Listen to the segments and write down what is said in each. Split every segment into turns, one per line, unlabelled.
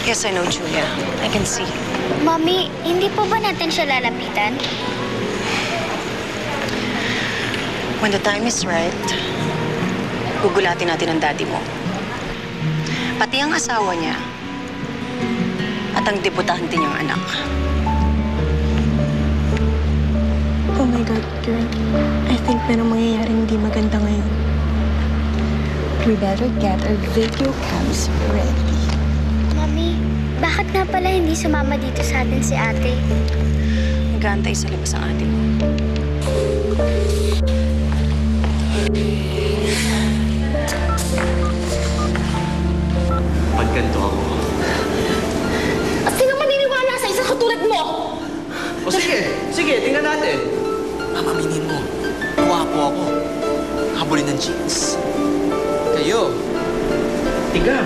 Yes, I know, Julia. I can see.
Mommy, hindi po ba natin siya lalapitan?
When the time is right, gugulatin natin ang daddy mo. Pati ang asawa niya at ang debutante niyang anak.
Oh my God, girl. I think merong mangyayaring hindi maganda ngayon.
We better get our video cams ready.
Mommy, bakit nga pala hindi sumama dito sa atin si ate?
Nag-aantay sa labas ang ate mo.
Pag ganito ako.
At sino maniniwala sa isang katulad mo?
O sige, tingnan natin. Mamaminin mo, guwapo ako. Habulin ng jeans. Kayo, tigang.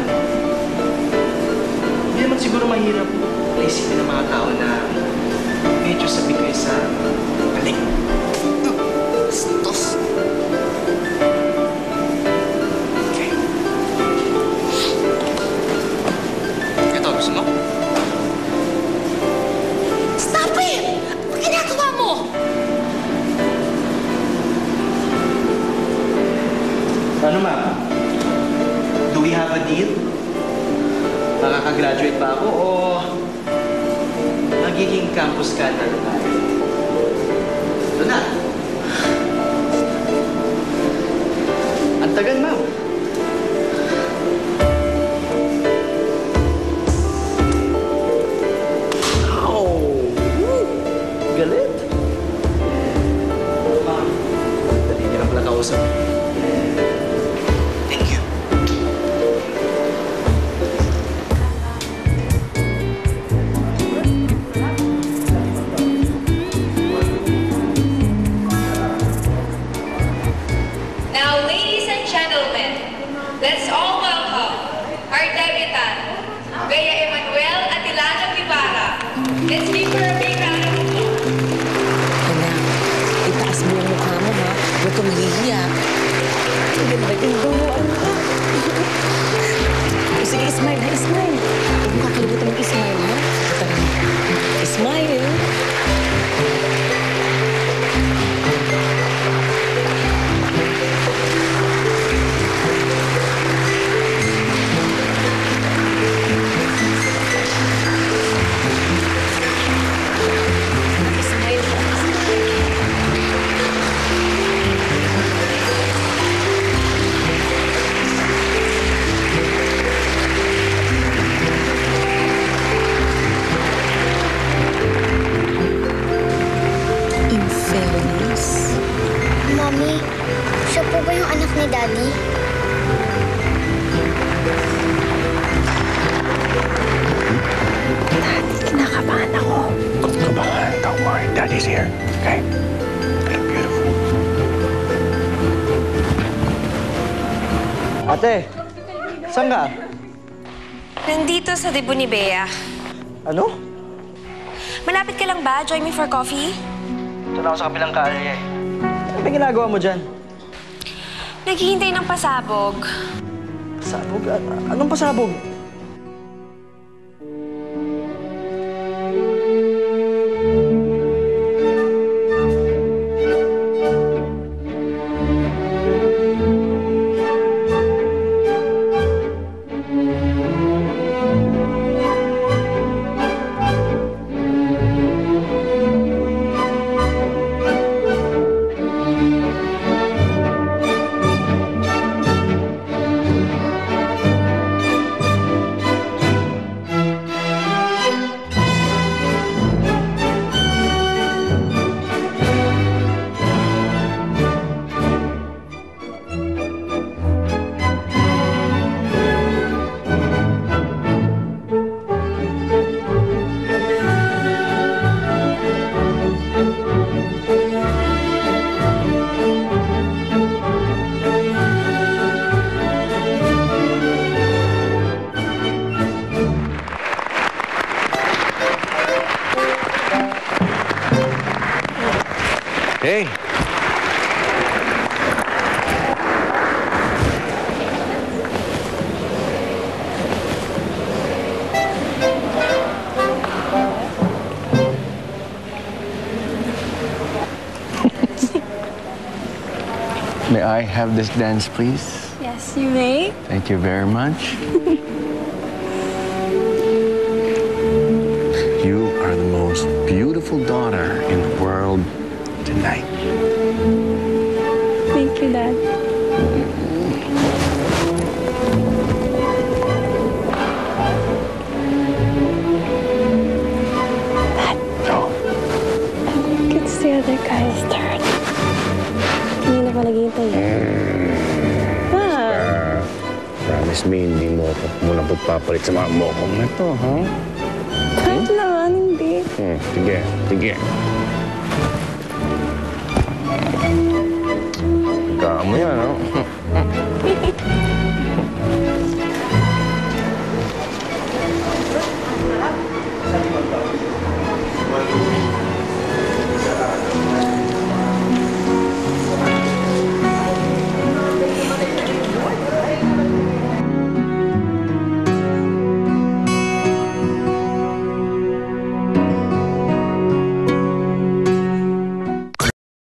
Hindi naman siguro mahirap naisipin ng mga tao na medyo sabi kayo sa galing. Bastos. Okay. Ito, gusto mo?
Stop it! Ano ginagawa mo?
Ano, ma'am? Do we have a deal? Makakagraduate pa ako o magiging campus scandal tayo? Ito na. Ang tagal, ma'am. Galit. Ma'am, dali niyo lang pala kausap. Thank you.
Now, ladies and gentlemen, let's all welcome our debutant, Bea Emanuel Atilano Guevara. Let's give her a big round of applause.
Anak, itaas mo yung mukha mo, ha? Huwag kang mahihiya. Ang ganda yung bunuan ka. Sige, smile, ha? Smile. Huwag mo kakalimutan mag-smile, ha? Smile. In fairness,
Mommy, siya po ba yung anak ni Daddy?
Kinakabahan ako.
Kabahan, don't worry. Daddy's here, okay? You're beautiful.
Ate, saan ka?
Nandito sa debo ni Bea.
Ano?
Malapit ka lang ba? Join me for coffee?
Ito na ako sa kabilang kalye. Ano ba ginagawa mo dyan?
Naghihintay ng pasabog.
Pasabog? Anong pasabog?
I have this dance, please?
Yes, you may.
Thank you very much. You are the most beautiful daughter in the world tonight.
Thank you, Dad.
Oh,
I think it's the other guy's turn. Hindi na pa naghihintay.
promise me, hindi mo ako muna papalit sa mga mokong na to, ha?
Kahit naman, hindi.
Sige, sige. Kamo yan, no?